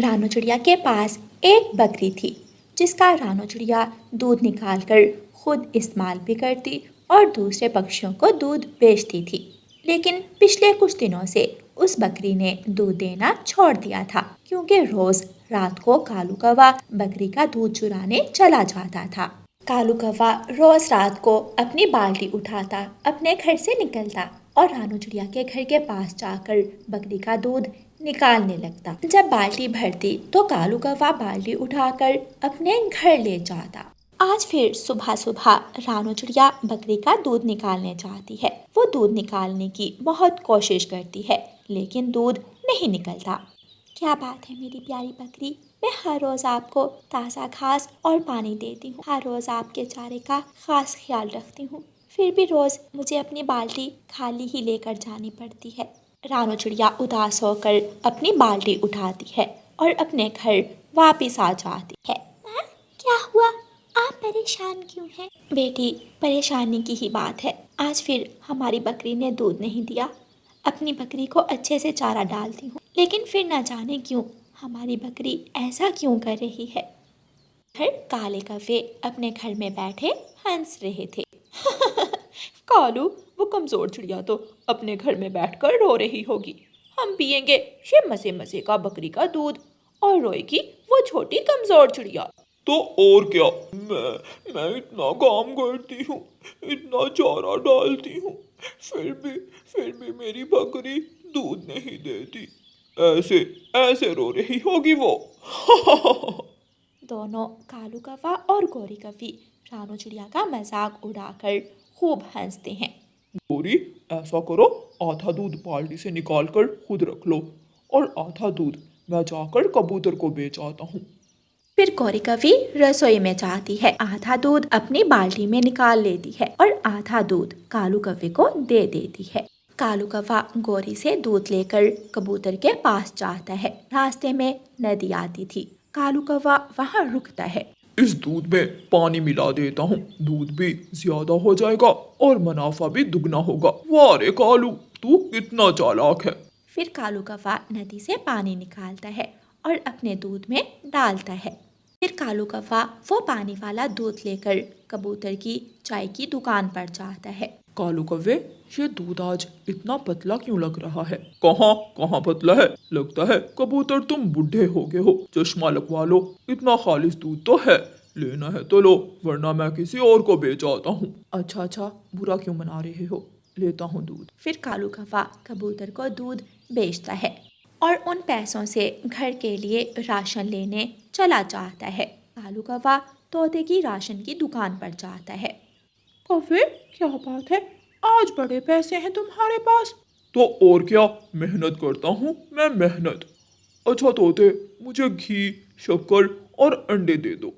रानू चिड़िया के पास एक बकरी थी जिसका रानू चिड़िया दूध निकालकर खुद इस्तेमाल भी करती और दूसरे पक्षियों को दूध बेचती थी। लेकिन पिछले कुछ दिनों से उस बकरी ने दूध देना छोड़ दिया था क्योंकि रोज रात को कालू कौवा बकरी का दूध चुराने चला जाता था। कालू कौवा रोज रात को अपनी बाल्टी उठाता अपने घर से निकलता और रानू चिड़िया के घर के पास जाकर बकरी का दूध निकालने लगता। जब बाल्टी भरती तो कालू कौवा बाल्टी उठाकर अपने घर ले जाता। आज फिर सुबह सुबह रानू चिड़िया बकरी का दूध निकालने चाहती है। वो दूध निकालने की बहुत कोशिश करती है लेकिन दूध नहीं निकलता। क्या बात है मेरी प्यारी बकरी, मैं हर रोज आपको ताज़ा घास और पानी देती हूँ, हर रोज आपके चारे का खास ख्याल रखती हूँ, फिर भी रोज मुझे अपनी बाल्टी खाली ही लेकर जानी पड़ती है। रानू चिड़िया उदास होकर अपनी बाल्टी उठाती है और अपने घर वापस आ जाती है। माँ, क्या हुआ? आप परेशान क्यों हैं? बेटी, परेशानी की ही बात है। आज फिर हमारी बकरी ने दूध नहीं दिया। अपनी बकरी को अच्छे से चारा डालती हूँ लेकिन फिर न जाने क्यों हमारी बकरी ऐसा क्यों कर रही है। हर काले कौवे अपने घर में बैठे हंस रहे थे। कालू, वो कमजोर चिड़िया तो अपने घर में बैठकर रो रही होगी। हम पियेंगे ये मजे मजे का बकरी का दूध और रोएगी वो छोटी कमजोर चिड़िया। तो और क्या, मैं इतना काम करती हूँ, इतना चारा डालती हूँ, फिर भी मेरी बकरी दूध नहीं देती। ऐसे ऐसे रो रही होगी वो। दोनों कालू कौवा और गोरी कौवी रानू चिड़िया का मजाक उड़ाकर खूब हंसते हैं। गोरी, ऐसा करो, आधा दूध बाल्टी से निकाल कर खुद रख लो और आधा दूध मैं जाकर कबूतर को बेच आता हूँ। फिर गोरी कौवी रसोई में जाती है, आधा दूध अपनी बाल्टी में निकाल लेती है और आधा दूध कालू कौवे को दे देती है। कालू कौवा गोरी से दूध लेकर कबूतर के पास जाता है। रास्ते में नदी आती थी। कालू कौवा वहाँ रुकता है। इस दूध में पानी मिला देता हूँ, दूध भी ज्यादा हो जाएगा और मुनाफा भी दुगना होगा। वाह रे कालू, तू कितना चालाक है। फिर कालू कौवा नदी से पानी निकालता है और अपने दूध में डालता है। फिर कालू कौवा वो पानी वाला दूध लेकर कबूतर की चाय की दुकान पर जाता है। कालू कव्वे, ये दूध आज इतना पतला क्यों लग रहा है? कहाँ कहाँ पतला है? लगता है कबूतर तुम बूढ़े हो गए हो। चश्मा लगवा लो, इतना खालिश दूध तो है। लेना है तो लो, वरना मैं किसी और को बेच आता हूँ। अच्छा, बुरा क्यों मना रहे हो? लेता हूँ दूध। फिर कालू कौवा कबूतर को दूध बेचता है और उन पैसों से घर के लिए राशन लेने चला जाता है। कालू कौवा तोते की राशन की दुकान पर जाता है। कौवे, क्या बात है, आज बड़े पैसे हैं तुम्हारे पास। तो और क्या, मेहनत करता हूँ मैं, मेहनत। अच्छा तोते, मुझे घी, शक्कर और अंडे दे दो।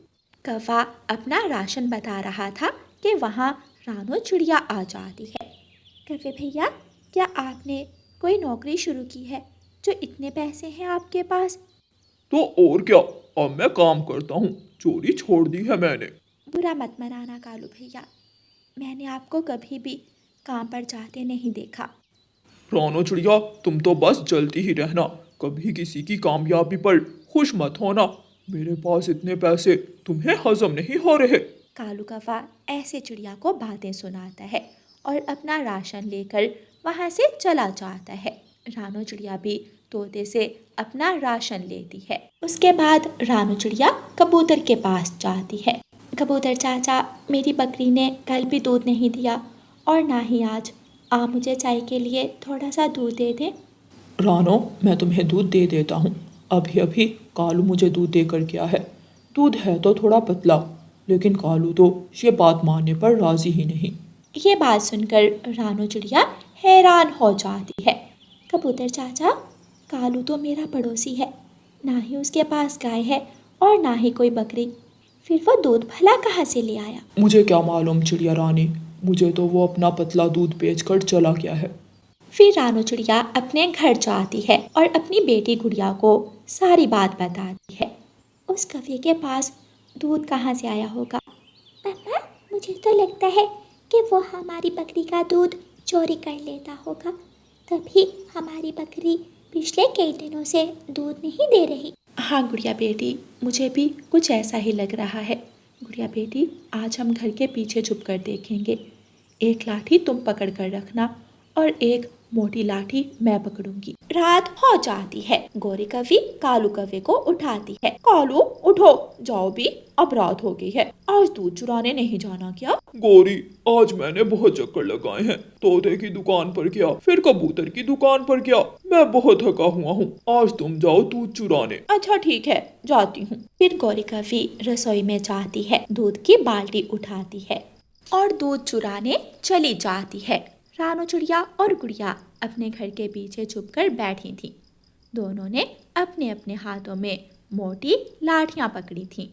कौवा अपना राशन बता रहा था कि वहाँ रानू चिड़िया आ जाती है। कौवे भैया, क्या आपने कोई नौकरी शुरू की है जो इतने पैसे हैं आपके पास? तो और क्या, अब मैं काम करता हूँ, चोरी छोड़ दी है मैंने। बुरा मत मनाना कालू भैया, मैंने आपको कभी भी काम पर जाते नहीं देखा। रानो चिड़िया, तुम तो बस जलती ही रहना, कभी किसी की कामयाबी पर खुश मत होना। मेरे पास इतने पैसे तुम्हें हजम नहीं हो रहे। कालू कौवा ऐसे चिड़िया को बातें सुनाता है और अपना राशन लेकर वहाँ से चला जाता है। रानू चिड़िया भी तोते से अपना राशन लेती है। उसके बाद रानू चिड़िया कबूतर के पास जाती है। कबूतर चाचा, मेरी बकरी ने कल भी दूध नहीं दिया और ना ही आज। आप मुझे चाय के लिए थोड़ा सा दूध दे दें। रानो, मैं तुम्हें दूध दे देता हूँ। अभी अभी कालू मुझे दूध देकर गया है। दूध है तो थोड़ा पतला, लेकिन कालू तो ये बात मानने पर राजी ही नहीं। ये बात सुनकर रानू चिड़िया हैरान हो जाती है। कबूतर चाचा, कालू तो मेरा पड़ोसी है, ना ही उसके पास गाय है और ना ही कोई बकरी, फिर वो दूध भला कहाँ से ले आया? मुझे क्या मालूम चिड़िया रानी, मुझे तो वो अपना पतला दूध बेचकर चला गया है। फिर रानू चिड़िया अपने घर जाती है और अपनी बेटी गुड़िया को सारी बात बताती है। उस कौवे के पास दूध कहाँ से आया होगा? पापा, मुझे तो लगता है कि वो हमारी बकरी का दूध चोरी कर लेता होगा, तभी हमारी बकरी पिछले कई दिनों से दूध नहीं दे रही। हाँ गुड़िया बेटी, मुझे भी कुछ ऐसा ही लग रहा है। गुड़िया बेटी, आज हम घर के पीछे छुप कर देखेंगे। एक लाठी तुम पकड़ कर रखना और एक मोटी लाठी मैं पकड़ूंगी। रात हो जाती है। गौरी कवि कालू कव्वे को उठाती है। कालू उठो, जाओ भी, अब रात हो गई है। आज दूध चुराने नहीं जाना क्या? गौरी, आज मैंने बहुत चक्कर लगाए हैं। तोते की दुकान पर गया, फिर कबूतर की दुकान पर गया। मैं बहुत थका हुआ हूँ। आज तुम जाओ दूध चुराने। अच्छा ठीक है, जाती हूँ। फिर गौरी कवि रसोई में जाती है, दूध की बाल्टी उठाती है और दूध चुराने चली जाती है। रानू चिड़िया और गुड़िया अपने घर के पीछे छुपकर बैठी थीं। दोनों ने अपने अपने हाथों में मोटी लाठियां पकड़ी थीं।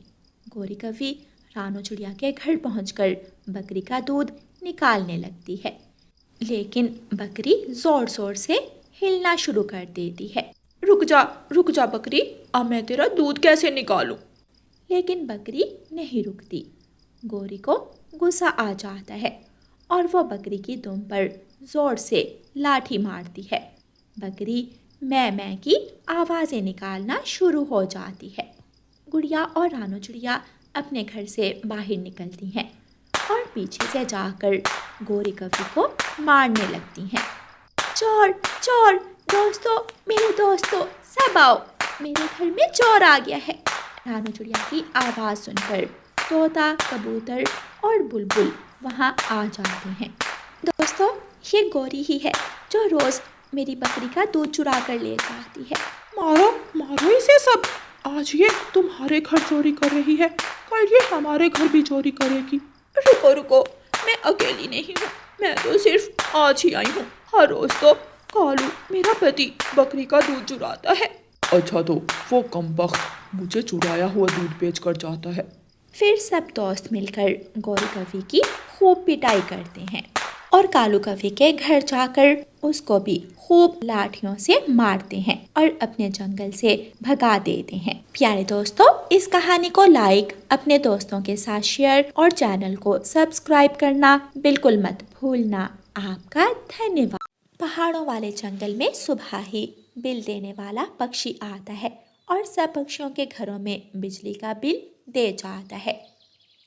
गौरी कवि रानू चिड़िया के घर पहुंचकर बकरी का दूध निकालने लगती है, लेकिन बकरी जोर शोर से हिलना शुरू कर देती है। रुक जा बकरी, अब मैं तेरा दूध कैसे निकालूं? लेकिन बकरी नहीं रुकती। गौरी को गुस्सा आ जाता है और वो बकरी की दुम पर जोर से लाठी मारती है। बकरी मैं की आवाज़ें निकालना शुरू हो जाती है। गुड़िया और रानू चिड़िया अपने घर से बाहर निकलती हैं और पीछे से जाकर गौरी कवि को मारने लगती हैं। चोर चोर, दोस्तों, मेरे दोस्तों, सब आओ, मेरे घर में चोर आ गया है। रानू चिड़िया की आवाज़ सुनकर तोता, कबूतर और बुलबुल वहाँ आ जाते हैं। दोस्तों, ये गौरी ही है जो रोज़ मेरी बकरी का दूध चुरा कर ले जाती है। मारो मारो इसे सब। आज ये तुम्हारे घर चोरी कर रही है, कल ये हमारे घर भी चोरी करेगी। रुको रुको, मैं अकेली नहीं हूँ, मैं तो सिर्फ आज ही आई हूँ। हर रोज तो कालू मेरा पति बकरी का दूध चुराता है। अच्छा, तो वो कमबख्त मुझे चुराया हुआ दूध बेच कर जाता है। फिर सब दोस्त मिलकर गौरी कवि की खूब पिटाई करते हैं और कालू कवि के घर जाकर उसको भी खूब लाठियों से मारते हैं और अपने जंगल से भगा देते हैं। प्यारे दोस्तों, इस कहानी को लाइक, अपने दोस्तों के साथ शेयर और चैनल को सब्सक्राइब करना बिल्कुल मत भूलना। आपका धन्यवाद। पहाड़ों वाले जंगल में सुबह ही बिल देने वाला पक्षी आता है और सब पक्षियों के घरों में बिजली का बिल दे जाता है।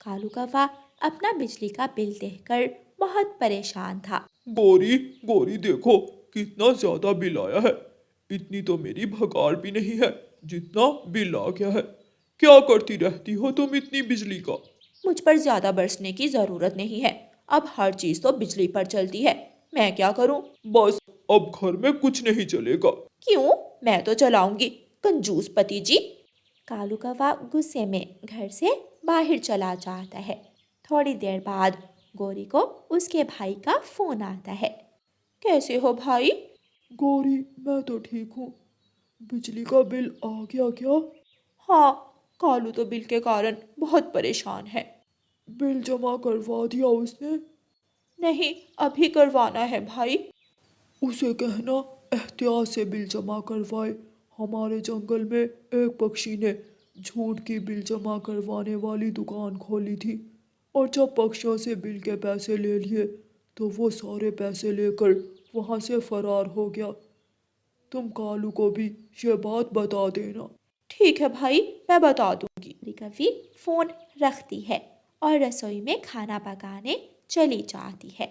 कालू कौवा अपना बिजली का बिल देखकर बहुत परेशान था। गौरी, गौरी देखो कितना ज्यादा बिल आया है। इतनी तो मेरी भगाड़ भी नहीं है जितना बिल आ गया है। क्या करती रहती हो तुम इतनी बिजली का? मुझ पर ज्यादा बरसने की जरूरत नहीं है, अब हर चीज तो बिजली पर चलती है। मैं क्या करूं? बस अब घर में कुछ नहीं चलेगा। क्यों? मैं तो चलाऊंगी, कंजूस पति जी। कालू कौवा गुस्से में घर से बाहर चला जाता है। थोड़ी देर बाद गौरी को उसके भाई का फोन आता है। कैसे हो भाई? गौरी, मैं तो ठीक हूँ। बिजली का बिल आ गया क्या? हाँ, कालू तो बिल के कारण बहुत परेशान है। बिल जमा करवा दिया उसने? नहीं, अभी करवाना है भाई। उसे कहना एहतियात से बिल जमा करवाए। हमारे जंगल में एक पक्षी ने झूठ की बिल जमा करवाने वाली दुकान खोली थी और जब पक्षियों से बिल के पैसे ले लिए तो वो सारे पैसे लेकर वहाँ से फरार हो गया। तुम कालू को भी ये बात बता देना। ठीक है भाई, मैं बता दूंगी। गौरी कवि फोन रखती है और रसोई में खाना पकाने चली जाती है।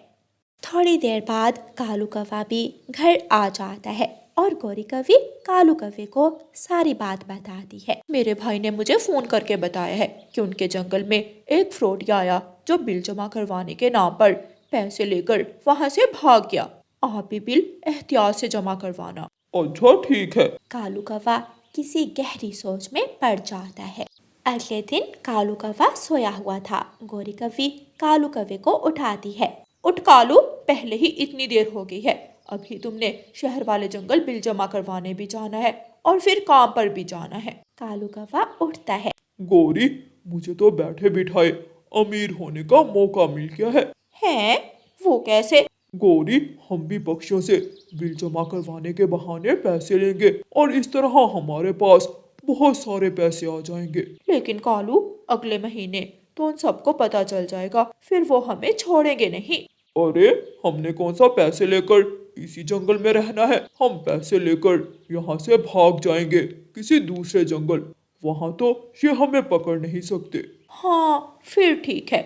थोड़ी देर बाद कालू कौवा भी घर आ जाता है और गौरी कवि कालू कौवे को सारी बात बताती है। मेरे भाई ने मुझे फोन करके बताया है कि उनके जंगल में एक फ्रॉडिया आया जो बिल जमा करवाने के नाम पर पैसे लेकर वहां से भाग गया। आप भी बिल एहतियात से जमा करवाना। अच्छा ठीक है। कालू कौवा किसी गहरी सोच में पड़ जाता है। अगले दिन कालू कौवा सोया हुआ था। गौरी कवि कालू कौवे को उठाती है। उठ कालू, पहले ही इतनी देर हो गई है, अभी तुमने शहर वाले जंगल बिल जमा करवाने भी जाना है और फिर काम पर भी जाना है। कालू कौवा उठता है। गौरी, मुझे तो बैठे बिठाए अमीर होने का मौका मिल गया है। हैं? वो कैसे? गौरी, हम भी पक्षियों से बिल जमा करवाने के बहाने पैसे लेंगे और इस तरह हमारे पास बहुत सारे पैसे आ जाएंगे। लेकिन कालू, अगले महीने तो उन सबको पता चल जाएगा, फिर वो हमें छोड़ेंगे नहीं। अरे, हमने कौन सा पैसे लेकर इसी जंगल में रहना है। हम पैसे लेकर यहाँ से भाग जाएंगे किसी दूसरे जंगल। वहाँ तो ये हमें पकड़ नहीं सकते। हाँ फिर ठीक है।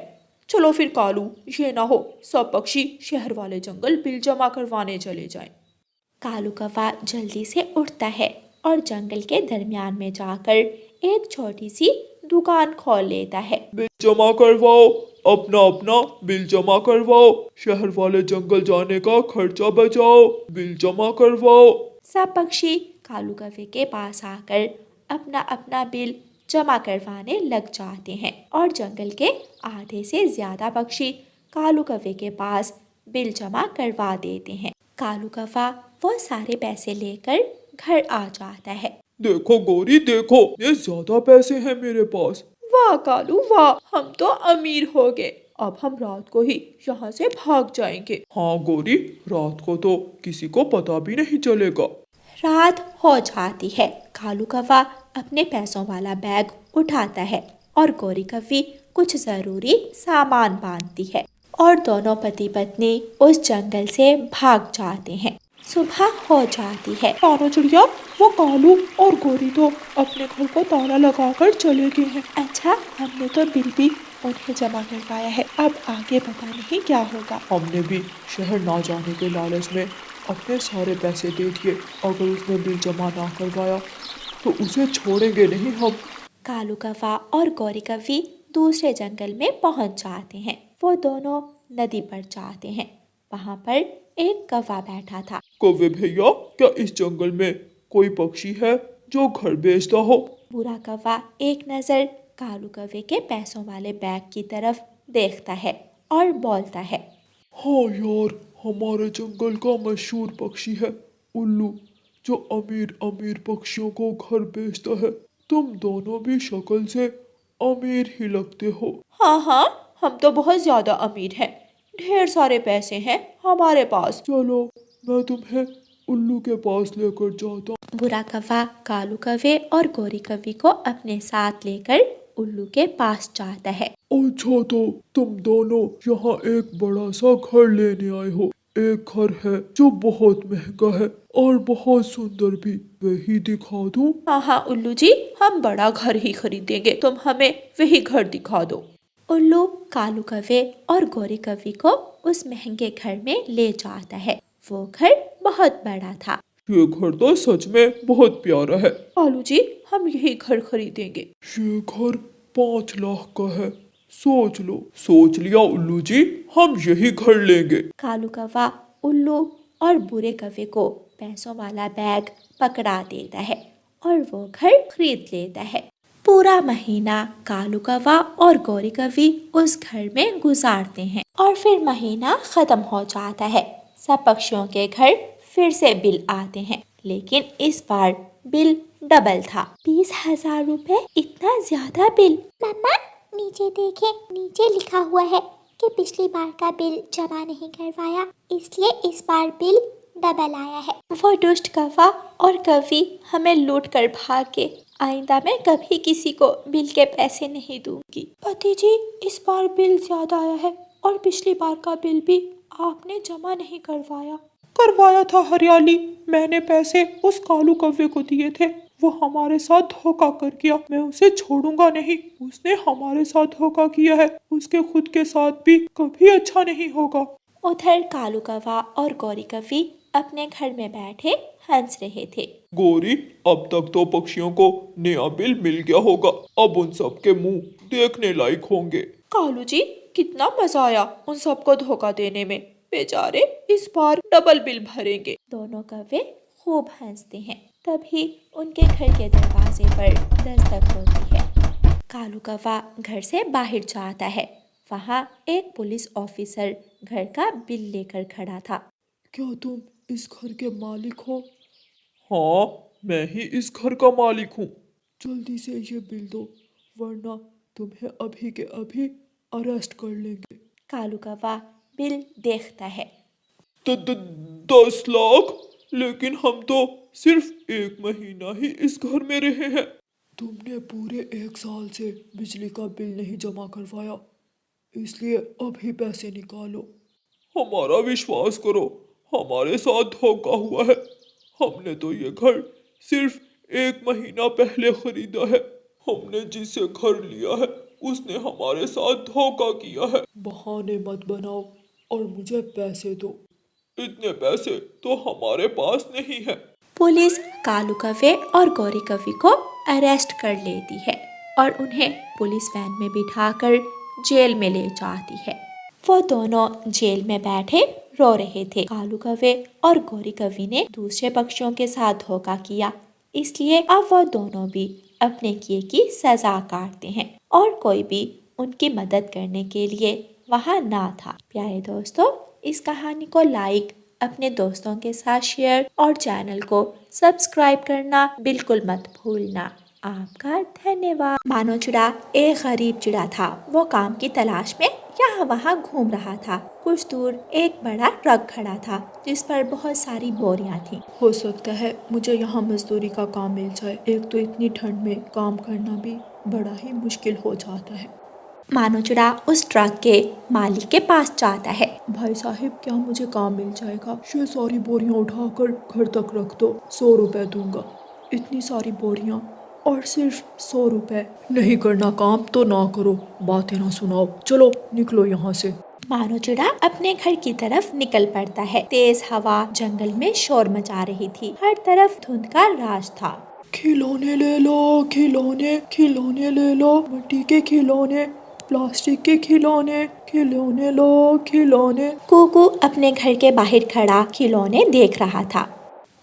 चलो फिर कालू, ये ना हो सब पक्षी शहर वाले जंगल बिल जमा करवाने चले जाएं। कालू कौवा जल्दी से उठता है और जंगल के दरमियान में जाकर एक छोटी सी दुकान खोल लेता है। बिल जमा करवाओ, अपना अपना बिल जमा करवाओ। शहर वाले जंगल जाने का खर्चा बचाओ। बिल जमा करवाओ। सब पक्षी कालू कौवे के पास आकर अपना अपना बिल जमा करवाने लग जाते हैं और जंगल के आधे से ज्यादा पक्षी कालू कौवे के पास बिल जमा करवा देते हैं। कालू कौवा वो सारे पैसे लेकर घर आ जाता है। देखो गौरी देखो, ये ज्यादा पैसे हैं मेरे पास। वाह कालू वाह, हम तो अमीर हो गए। अब हम रात को ही यहाँ से भाग जाएंगे। हाँ गौरी, रात को तो किसी को पता भी नहीं चलेगा। रात हो जाती है। कालू कौवा अपने पैसों वाला बैग उठाता है और गौरी कौवी कुछ जरूरी सामान बांधती है और दोनों पति पत्नी उस जंगल से भाग जाते हैं। सुबह हो जाती है। रानो चिड़िया, वो कालू और गोरी तो अपने घर को ताला लगाकर चले गए हैं। अच्छा, हमने तो बिल भी उन्हें जमा करवाया है, अब आगे पता नहीं क्या होगा। हमने भी शहर ना जाने के लालच में अपने सारे पैसे दे दिए। अगर उसने बिल जमा ना करवाया तो उसे छोड़ेंगे नहीं हम। कालू कौवा और गौरी कौवी दूसरे जंगल में पहुंच जाते हैं। वो दोनों नदी पर जाते हैं। वहां पर एक कौवा बैठा था। कौवे भैया, क्या इस जंगल में कोई पक्षी है जो घर बेचता हो? बुरा कौवा एक नजर कालू कौवे के पैसों वाले बैग की तरफ देखता है और बोलता है, हाँ यार, हमारे जंगल का मशहूर पक्षी है उल्लू, जो अमीर अमीर पक्षियों को घर बेचता है। तुम दोनों भी शक्ल से अमीर ही लगते हो। हाँ हाँ, हम तो बहुत ज्यादा अमीर हैं, ढेर सारे पैसे हैं हमारे पास। चलो, मैं तुम्हें उल्लू के पास लेकर जाता हूँ। बुरा कौवा कालू कौवे और गौरी कौवी को अपने साथ लेकर उल्लू के पास जाता है। अच्छा, तो तुम दोनों यहाँ एक बड़ा सा घर लेने आए हो। एक घर है जो बहुत महंगा है और बहुत सुंदर भी, वही दिखा दूँ? हाँ हाँ उल्लू जी, हम बड़ा घर ही खरीदेंगे, तुम हमें वही घर दिखा दो। उल्लू कालू कौवे और गौरी कौवी को उस महंगे घर में ले जाता है। वो घर बहुत बड़ा था। ये घर तो सच में बहुत प्यारा है। कालू जी, हम यही घर खरीदेंगे। ये घर 5 लाख का है। सोच लो। सोच लिया उल्लू जी, हम यही घर लेंगे। कालू कौवा उल्लू और बुरे कौवे को पैसों वाला बैग पकड़ा देता है और वो घर खरीद लेता है। पूरा महीना कालू कौवा और गौरी कौवी उस घर में गुजारते हैं और फिर महीना खत्म हो जाता है। सब पक्षियों के घर फिर से बिल आते हैं, लेकिन इस बार बिल डबल था। 20,000 रुपए, इतना ज्यादा बिल। मम्मा, नीचे देखें, नीचे लिखा हुआ है कि पिछली बार का बिल जमा नहीं करवाया, इसलिए इस बार बिल डबल आया है। वो दुष्ट कौवा और कौवी हमें लूट कर भागे। आइंदा मैं कभी किसी को बिल के पैसे नहीं दूंगी। पति जी, इस बार बिल ज्यादा आया है और पिछली बार का बिल भी आपने जमा नहीं करवाया। करवाया था हरियाली, मैंने पैसे उस कालू कौवे को दिए थे, वो हमारे साथ धोखा कर गया। मैं उसे छोड़ूंगा नहीं, उसने हमारे साथ धोखा किया है, उसके खुद के साथ भी कभी अच्छा नहीं होगा। उधर कालू कौवा और गौरी कौवी अपने घर में बैठे हंस रहे थे। गौरी, अब तक तो पक्षियों को नया बिल मिल गया होगा। अब उन सब के मुंह देखने लायक होंगे। कालू जी, कितना मजा आया उन सबको धोखा देने में। बेचारे इस बार डबल बिल भरेंगे। दोनों कौवे खूब हंसते हैं। तभी उनके घर के दरवाजे पर दस्तक होती है। कालू कौवा घर से बाहर जाता है। वहाँ एक पुलिस ऑफिसर घर का बिल लेकर खड़ा था। क्या तुम इस घर के मालिक हो? हाँ, मैं ही इस घर का मालिक हूँ। जल्दी से ये बिल दो, वरना तुम्हें अभी के अभी अरेस्ट कर लेंगे। कालू कौवा बिल देखता है। 10 लाख? लेकिन हम तो सिर्फ 1 महीना ही इस घर में रहे हैं। तुमने पूरे 1 साल से बिजली का बिल नहीं जमा करवाया, इसलिए अभी पैसे निकालो। हमारा विश्वास करो, हमारे साथ धोखा हुआ है। हमने तो ये घर सिर्फ 1 महीना पहले खरीदा है। हमने जिसे घर लिया है उसने हमारे साथ धोखा किया है। बहाने मत बनाओ और मुझे पैसे दो। इतने पैसे तो हमारे पास नहीं है। पुलिस कालू कौवे और गौरी कौवे को अरेस्ट कर लेती है और उन्हें पुलिस वैन में बिठाकर जेल में ले जाती है। वो दोनों जेल में बैठे रो रहे थे। कालू कौवे और गौरी कौवे ने दूसरे पक्षियों के साथ धोखा किया, इसलिए अब वो दोनों भी अपने किए की सजा काटते हैं और कोई भी उनकी मदद करने के लिए वहाँ ना था। प्यारे दोस्तों, इस कहानी को लाइक, अपने दोस्तों के साथ शेयर और चैनल को सब्सक्राइब करना बिल्कुल मत भूलना। आपका धन्यवाद। मानो चिड़ा एक गरीब चिड़ा था। वो काम की तलाश में यहाँ वहाँ घूम रहा था। कुछ दूर एक बड़ा ट्रक खड़ा था जिस पर बहुत सारी बोरियां थीं। हो सकता है मुझे यहाँ मजदूरी का काम मिल जाए। एक तो इतनी ठंड में काम करना भी बड़ा ही मुश्किल हो जाता है। मानो चिड़ा उस ट्रक के मालिक के पास जाता है। भाई साहब, क्या मुझे काम मिल जाएगा? ये सारी बोरियां उठाकर घर तक रख दो, 100 रुपए दूंगा। इतनी सारी बोरियां और सिर्फ 100 रुपए। नहीं करना काम तो ना करो, बातें ना सुनाओ, चलो निकलो यहाँ से। मानो चिड़ा अपने घर की तरफ निकल पड़ता है। तेज हवा जंगल में शोर मचा रही थी। हर तरफ धुंध का राज था। खिलौने ले लो, खिलौने खिलौने ले लो, मिट्टी के खिलौने, प्लास्टिक के खिलौने, खिलौने लो खिलौने। कुकू अपने घर के बाहर खड़ा खिलौने देख रहा था।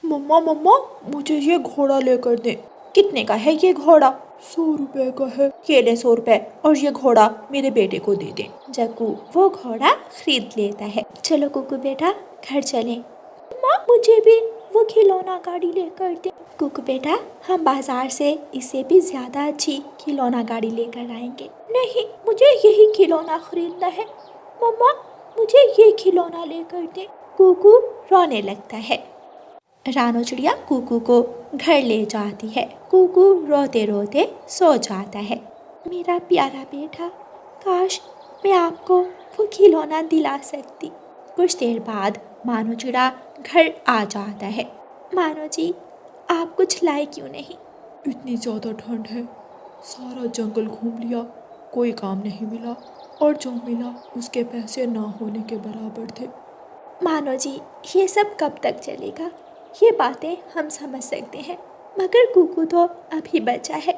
मम्मा मम्मा, मुझे ये घोड़ा लेकर दे। कितने का है ये घोड़ा? 100 रुपए का है। ये ले 100 रुपए और ये घोड़ा मेरे बेटे को दे दे। जग्गू वो घोड़ा खरीद लेता है। चलो कुकू बेटा, घर चलें। माँ, मुझे भी वो खिलौना गाड़ी लेकर दे। कुकू बेटा, हम बाजार से इससे भी ज्यादा अच्छी खिलौना गाड़ी लेकर आएंगे। नहीं, मुझे यही खिलौना खरीदना है। मम्मा, मुझे ये खिलौना लेकर दे। कुकू रोने लगता है। रानो चिड़िया कुकू को घर ले जाती है। कुकू रोते रोते सो जाता है। मेरा प्यारा बेटा, काश मैं आपको वो खिलौना दिला सकती। कुछ देर बाद मानो चिड़ा घर आ जाता है। मानो जी, आप कुछ लाए क्यों नहीं? इतनी ज़्यादा ठंड है, सारा जंगल घूम लिया, कोई काम नहीं मिला और जो मिला उसके पैसे ना होने के बराबर थे। मानो जी, ये सब कब तक चलेगा? ये बातें हम समझ सकते हैं, मगर कुकू तो अभी बच्चा है,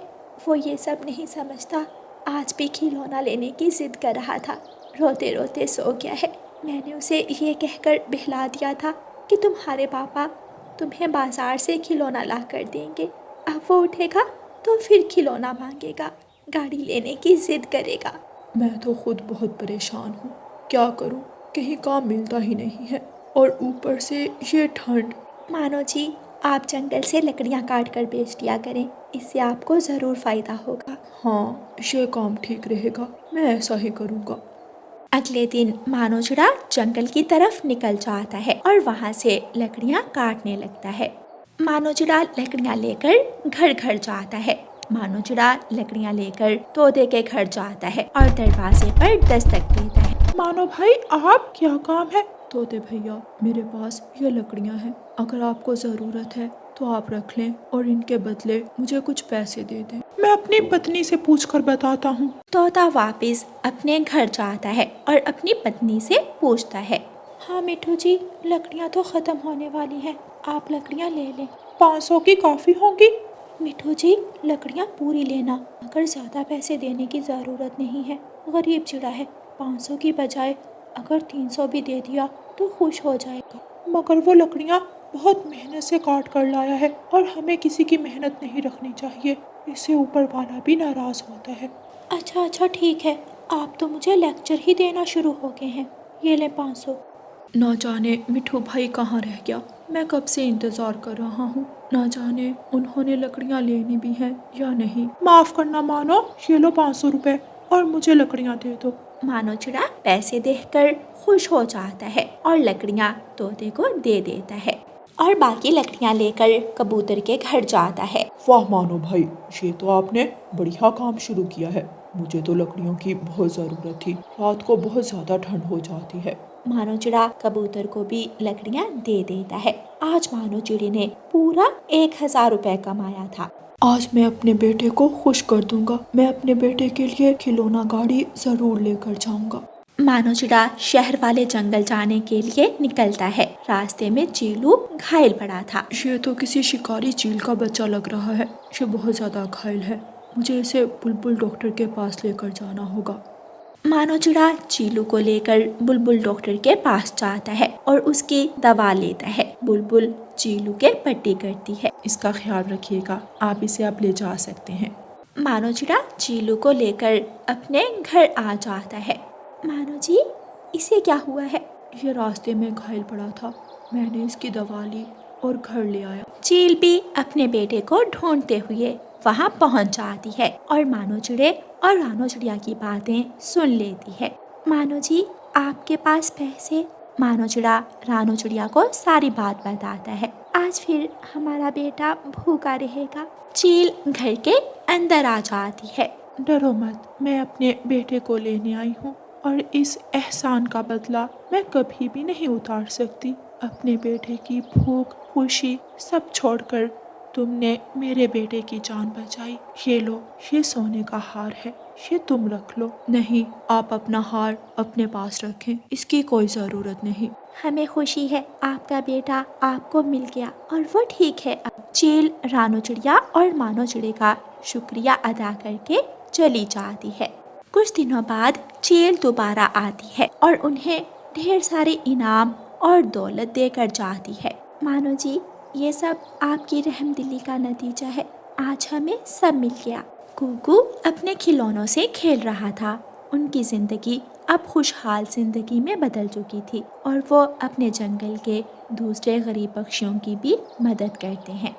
वो ये सब नहीं समझता। आज भी खिलौना लेने की जिद कर रहा था। रोते रोते सो गया है। मैंने उसे ये कहकर बहला दिया था कि तुम्हारे पापा तुम्हें बाजार से खिलौना ला कर देंगे। अब वो उठेगा तो फिर खिलौना मांगेगा, गाड़ी लेने की जिद करेगा। मैं तो खुद बहुत परेशान हूँ, क्या करूँ? कहीं काम मिलता ही नहीं है और ऊपर से ये ठंड। मानो जी, आप जंगल से लकड़ियाँ काट कर बेच दिया करें, इससे आपको ज़रूर फ़ायदा होगा। हाँ, ये काम ठीक रहेगा, मैं ऐसा ही करूँगा। अगले दिन मानो चिड़ा जंगल की तरफ निकल जाता है और वहाँ से लकड़ियाँ काटने लगता है। मानो चिड़ा लकड़ियाँ लेकर घर घर जाता है। मानो चिड़ा लकड़ियाँ लेकर तोते के घर जाता है और दरवाजे पर दस्तक देता है। मानो भाई, आप क्या काम है? तोते भैया, मेरे पास ये लकड़ियाँ हैं, अगर आपको ज़रूरत है तो आप रख लें और इनके बदले मुझे कुछ पैसे दे दें। मैं अपनी पत्नी से पूछकर बताता हूँ। तोता वापस अपने घर जाता है और अपनी पत्नी से पूछता है। हाँ मिठू जी, लकड़ियाँ तो ख़त्म होने वाली हैं, आप लकड़ियाँ ले लें। 500 की काफ़ी होंगी? मिठू जी, लकड़ियाँ पूरी लेना, अगर ज़्यादा पैसे देने की ज़रूरत नहीं है। गरीब चिड़ा है, 500 की बजाय अगर 300 भी दे दिया तो खुश हो जाएगा। मगर वो लकड़ियाँ बहुत मेहनत से काट कर लाया है और हमें किसी की मेहनत नहीं रखनी चाहिए, इससे ऊपर वाला भी नाराज़ होता है। अच्छा ठीक है, आप तो मुझे लेक्चर ही देना शुरू हो गए हैं। ये ले 500। ना जाने मिठू भाई कहाँ रह गया, मैं कब से इंतज़ार कर रहा हूँ। ना जाने उन्होंने लकड़ियाँ लेनी भी हैं या नहीं। माफ़ करना मानो, ये लो 500 रुपए और मुझे लकड़ियाँ दे दो। मानो चिड़ा पैसे देखकर खुश हो जाता है और लकड़ियाँ तोते को दे देता है और बाकी लकड़ियाँ लेकर कबूतर के घर जाता है। वाह मानो भाई, ये तो आपने बढ़िया काम शुरू किया है। मुझे तो लकड़ियों की बहुत ज़रूरत थी, रात को बहुत ज़्यादा ठंड हो जाती है। मानो चिड़ा कबूतर को भी लकड़ियाँ दे देता है। आज मानो चिड़ी ने पूरा 1000 रुपए कमाया था। आज मैं अपने बेटे को खुश कर दूंगा। मैं अपने बेटे के लिए खिलौना गाड़ी जरूर लेकर जाऊंगा। मानो चिड़ा शहर वाले जंगल जाने के लिए निकलता है। रास्ते में चीलू घायल पड़ा था। ये तो किसी शिकारी चील का बच्चा लग रहा है। ये बहुत ज्यादा घायल है। मुझे इसे बुलबुल डॉक्टर के पास लेकर जाना होगा। मानो चिड़ा चीलू को लेकर बुलबुल डॉक्टर के पास जाता है और उसकी दवा लेता है। बुलबुल चीलू के पट्टी करती है। इसका ख्याल रखिएगा, आप इसे अब ले जा सकते हैं। मानो चिड़ा चीलू को लेकर अपने घर आ जाता है। मानो जी, इसे क्या हुआ है? ये रास्ते में घायल पड़ा था। मैंने इसकी दवा ली और घर ले आया। चील भी अपने बेटे को ढूंढते हुए वहां पहुंच जाती है और मानो चिड़े और रानो चिड़िया की बातें सुन लेती है। मानो जी, आपके पास पैसे? मानो चिड़ा रानो चिड़िया को सारी बात बताता है। आज फिर हमारा बेटा भूखा रहेगा। चील घर के अंदर आ जाती है। डरो मत, मैं अपने बेटे को लेने आई हूँ और इस एहसान का बदला मैं कभी भी नहीं उतार सकती। अपने बेटे की भूख, खुशी सब छोड़कर तुमने मेरे बेटे की जान बचाई। ये लो, ये सोने का हार है, ये तुम रख लो। नहीं, आप अपना हार अपने पास रखें, इसकी कोई ज़रूरत नहीं। हमें खुशी है आपका बेटा आपको मिल गया और वो ठीक है। अब चील रानो चिड़िया और मानो चिड़े का शुक्रिया अदा करके चली जाती है। कुछ दिनों बाद चील दोबारा आती है और उन्हें ढेर सारे इनाम और दौलत देकर जाती है। मानो जी, ये सब आपकी रहमदिली का नतीजा है। आज हमें सब मिल गया। कुकू अपने खिलौनों से खेल रहा था। उनकी जिंदगी अब खुशहाल जिंदगी में बदल चुकी थी और वो अपने जंगल के दूसरे गरीब पक्षियों की भी मदद करते हैं।